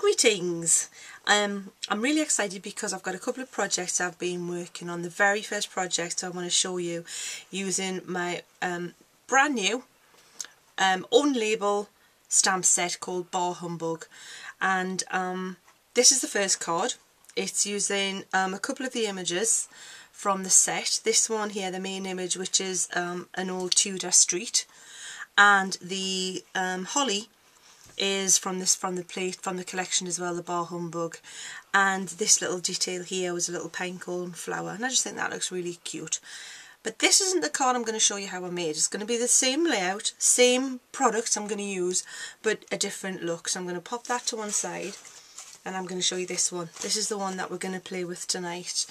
Greetings! I'm really excited because I've got a couple of projects I've been working on. The very first project I want to show you using my brand new own label stamp set called Bah Humbug, and this is the first card. It's using a couple of the images from the set. This one here, the main image, which is an old Tudor street, and the holly is from the collection as well, the Bah Humbug, and this little detail here was a little pinecone flower, and I just think that looks really cute. But this isn't the card I'm going to show you how I made. It's going to be the same layout, same products I'm going to use, but a different look. So I'm going to pop that to one side, and I'm going to show you this one. This is the one that we're going to play with tonight.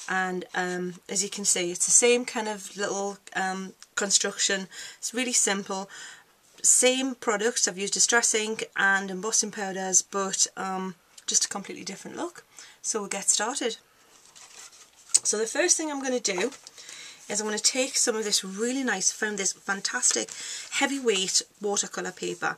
And as you can see, it's the same kind of little construction. It's really simple. Same products. I've used distress ink and embossing powders, but just a completely different look. So we'll get started. So the first thing I'm going to do is I'm going to take some of this really nice, found this fantastic heavyweight watercolour paper.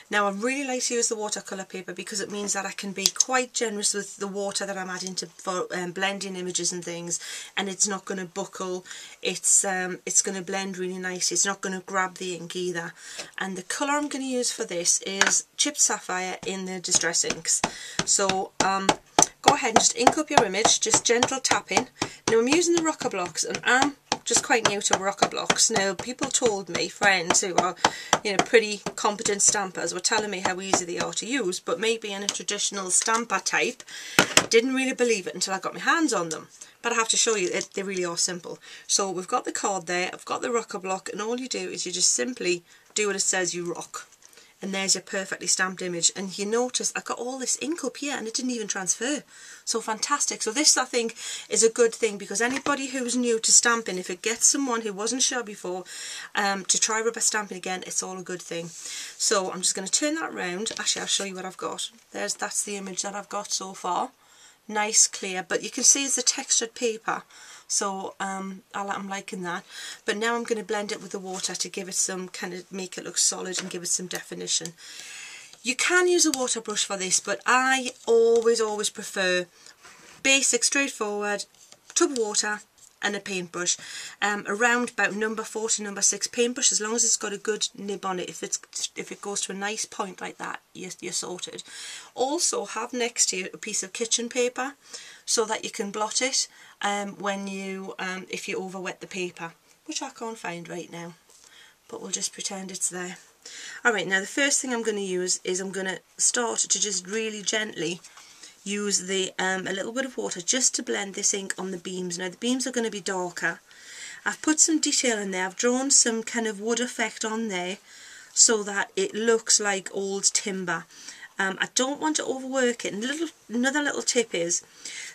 Now I really like to use the watercolour paper because it means that I can be quite generous with the water that I'm adding for blending images and things, and it's not going to buckle. It's going to blend really nice. It's not going to grab the ink either. And the colour I'm going to use for this is Chipped Sapphire in the Distress Inks. So go ahead and just ink up your image, just gentle tapping. Now I'm using the rocker blocks, and I'm just quite new to rocker blocks. Now people told me, friends who are, you know, pretty competent stampers were telling me how easy they are to use, but me being a traditional stamper type didn't really believe it until I got my hands on them. But I have to show you, they really are simple. So we've got the card there, I've got the rocker block, and all you do is you just simply do what it says you rock. And there's your perfectly stamped image, and you notice I got all this ink up here and it didn't even transfer. So fantastic. So this, I think, is a good thing, because anybody who's new to stamping, if it gets someone who wasn't sure before to try rubber stamping again, it's all a good thing. So I'm just going to turn that round. Actually, I'll show you what I've got. That's the image that I've got so far. Nice, clear, but you can see it's a textured paper. So I'm liking that. But now I'm going to blend it with the water to give it some kind of, make it look solid and give it some definition. You can use a water brush for this, but I always prefer basic, straightforward tub of water and a paintbrush. Around about number 4 to number 6 paintbrush, as long as it's got a good nib on it. If it goes to a nice point like that, you're sorted. Also have next to you a piece of kitchen paper so that you can blot it when you if you overwet the paper, which I can't find right now, but we'll just pretend it's there. Alright, now the first thing I'm going to use is I'm going to start to just really gently use the a little bit of water just to blend this ink on the beams. Now the beams are going to be darker. I've put some detail in there. I've drawn some kind of wood effect on there so that it looks like old timber. I don't want to overwork it. And another little tip is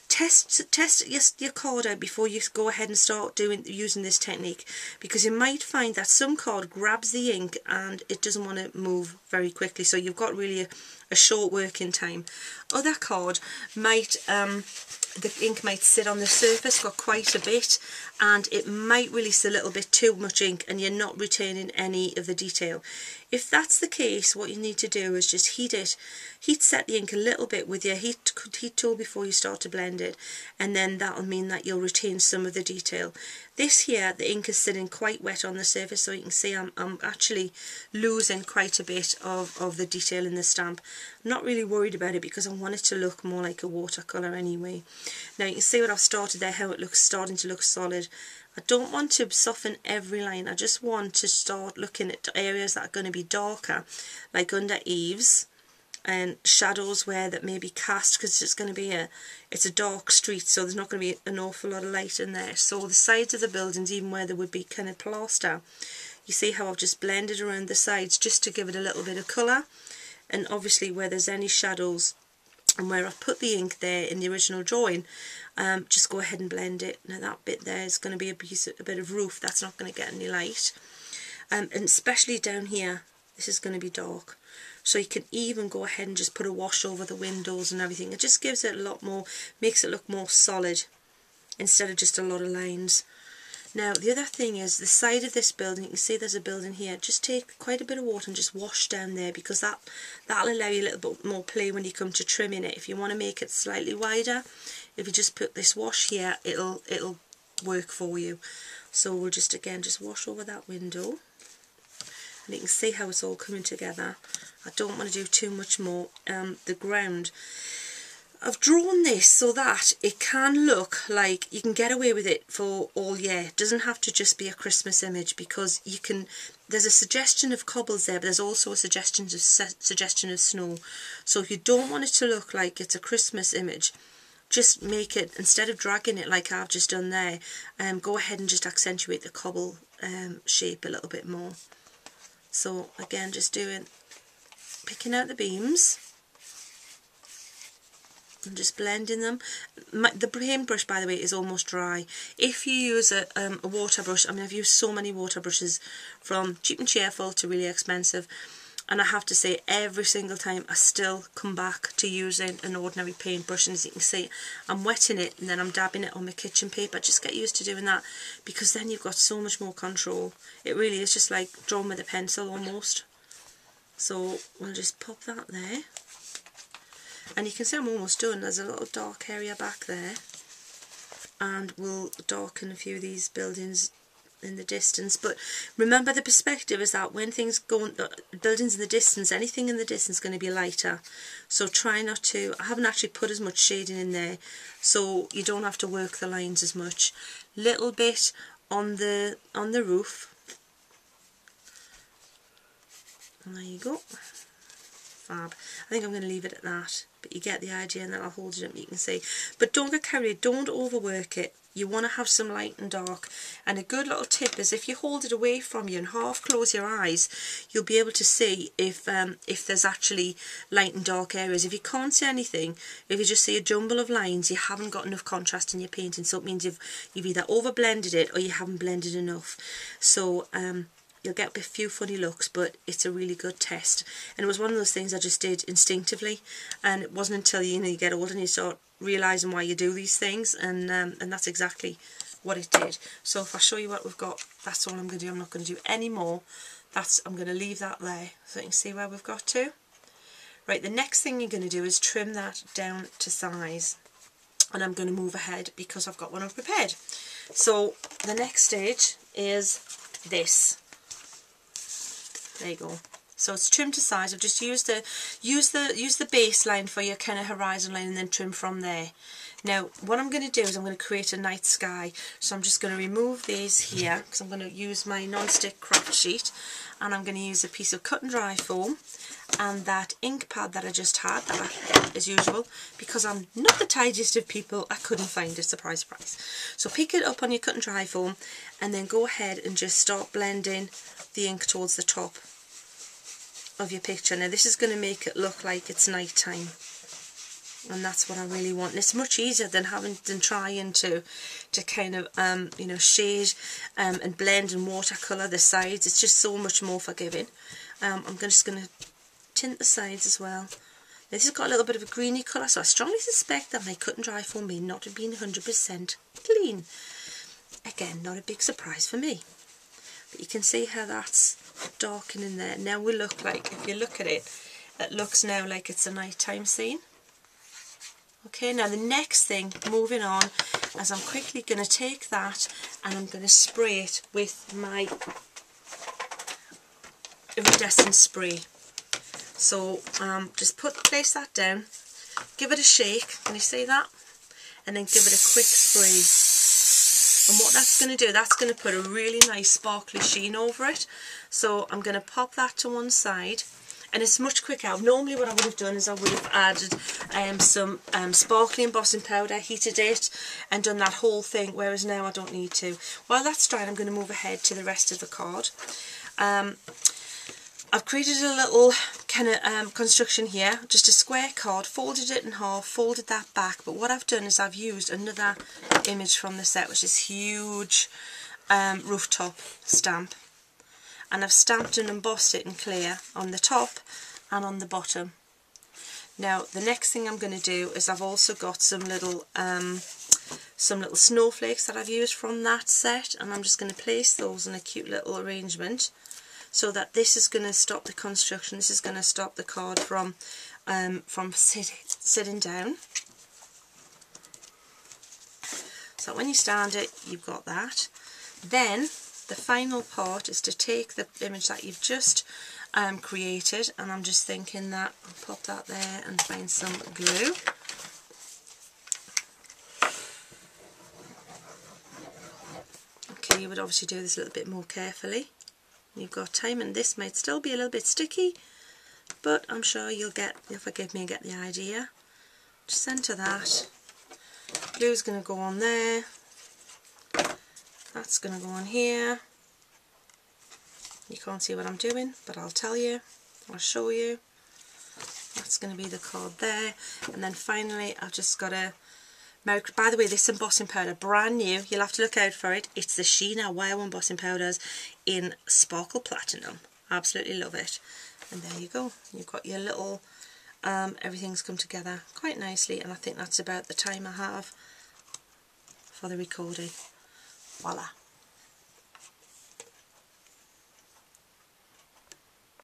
test your card out before you go ahead and start using this technique, because you might find that some card grabs the ink and it doesn't want to move very quickly, so you've got really a short working time. Other card might the ink might sit on the surface for quite a bit, and it might release a little bit too much ink and you're not retaining any of the detail. If that's the case, what you need to do is just heat set the ink a little bit with your heat tool before you start to blend it, and then that'll mean that you'll retain some of the detail. This here, the ink is sitting quite wet on the surface, so you can see I'm actually losing quite a bit of the detail in the stamp. I'm not really worried about it because I want it to look more like a watercolour anyway. Now you can see what I've started there, how it looks starting to look solid. I don't want to soften every line, I just want to start looking at areas that are going to be darker, like under eaves and shadows where that may be cast, because it's going to be it's a dark street, so there's not going to be an awful lot of light in there. So the sides of the buildings, even where there would be kind of plaster, you see how I've just blended around the sides just to give it a little bit of colour. And obviously where there's any shadows and where I've put the ink there in the original drawing, just go ahead and blend it. Now that bit there is going to be a bit of roof, that's not going to get any light. And especially down here, this is going to be dark. So you can even go ahead and just put a wash over the windows and everything. It just gives it a lot more, makes it look more solid instead of just a lot of lines. Now the other thing is the side of this building, you can see there's a building here, just take quite a bit of water and just wash down there, because that'll allow you a little bit more play when you come to trimming it. If you want to make it slightly wider, if you just put this wash here, it'll work for you. So we'll just again just wash over that window, and you can see how it's all coming together. I don't want to do too much more. The ground, I've drawn this so that it can look like you can get away with it for all year. It doesn't have to just be a Christmas image, because you can, there's a suggestion of cobbles there, but there's also a suggestion of snow. So if you don't want it to look like it's a Christmas image, just make it, instead of dragging it like I've just done there, go ahead and just accentuate the cobble shape a little bit more. So again, just picking out the beams and just blending them. The paintbrush, by the way, is almost dry. If you use a water brush, I mean, I've used so many water brushes, from cheap and cheerful to really expensive, and I have to say every single time I still come back to using an ordinary paintbrush. And as you can see, I'm wetting it and then I'm dabbing it on my kitchen paper. Just get used to doing that, because then you've got so much more control. It really is just like drawing with a pencil almost. So we'll just pop that there. And you can see I'm almost done. There's a little dark area back there, and we'll darken a few of these buildings in the distance. But remember, the perspective is that when things go, buildings in the distance, anything in the distance is going to be lighter. So try not to, I haven't actually put as much shading in there, so you don't have to work the lines as much. Little bit on the roof. And there you go. Fab. I think I'm going to leave it at that, but you get the idea, and then I'll hold it up, you can see. But don't get carried, don't overwork it. You want to have some light and dark, and a good little tip is if you hold it away from you and half close your eyes, you'll be able to see if there's actually light and dark areas. If you can't see anything, if you just see a jumble of lines, you haven't got enough contrast in your painting, so it means you've either over blended it or you haven't blended enough. So you'll get a few funny looks, but it's a really good test. And it was one of those things I just did instinctively, and it wasn't until you get older and you start realising why you do these things, and that's exactly what it did. So if I show you what we've got, that's all I'm going to do. I'm not going to do any more. I'm going to leave that there so you can see where we've got to. Right, the next thing you're going to do is trim that down to size, and I'm going to move ahead because I've got one I've prepared. So the next stage is this. There you go. So it's trimmed to size. I've just used the baseline for your kind of horizon line, and then trim from there. Now what I'm going to do is I'm going to create a night sky. So I'm just going to remove these here, because I'm going to use my non-stick craft sheet, and I'm going to use a piece of cut and dry foam and that ink pad that I just had, as usual, because I'm not the tidiest of people, I couldn't find it. Surprise, surprise. So pick it up on your cut and dry foam, and then go ahead and just start blending the ink towards the top of your picture. Now this is going to make it look like it's night time, and that's what I really want. And it's much easier than trying to kind of shade and blend and watercolour the sides. It's just so much more forgiving. I'm just going to tint the sides as well. This has got a little bit of a greeny colour, so I strongly suspect that my cut and dry foam may not have been 100% clean. Again, not a big surprise for me. But you can see how that's darkening there. Now we look like, if you look at it, it looks now like it's a nighttime scene. Okay, now the next thing, moving on, is I'm quickly going to take that and I'm going to spray it with my iridescent spray. So just place that down, give it a shake, can you see that? And then give it a quick spray. And what that's going to do, that's going to put a really nice sparkly sheen over it. So I'm going to pop that to one side, and it's much quicker. Normally what I would have done is I would have added some sparkly embossing powder, heated it, and done that whole thing, whereas now I don't need to. While that's drying, I'm going to move ahead to the rest of the card. I've created a little kind of construction here, just a square card, folded it in half, folded that back, but what I've done is I've used another image from the set, which is huge rooftop stamp, and I've stamped and embossed it in clear on the top and on the bottom. Now the next thing I'm going to do is I've also got some little some little snowflakes that I've used from that set, and I'm just going to place those in a cute little arrangement so that this is going to stop the construction. This is going to stop the card from sitting down. So when you stand it, you've got that. Then the final part is to take the image that you've just created, and I'm just thinking that I'll pop that there and find some glue. Okay, you would obviously do this a little bit more carefully. You've got time, and this might still be a little bit sticky, but I'm sure you'll forgive me and get the idea. Just centre that. Glue's going to go on there. That's going to go on here. You can't see what I'm doing, but I'll tell you. I'll show you. That's going to be the card there. And then finally, I've just got a... By the way, this embossing powder, brand new. You'll have to look out for it. It's the Sheena Wow embossing powders in Sparkle Platinum. Absolutely love it. And there you go. You've got your little... everything's come together quite nicely, and I think that's about the time I have for the recording. Voila.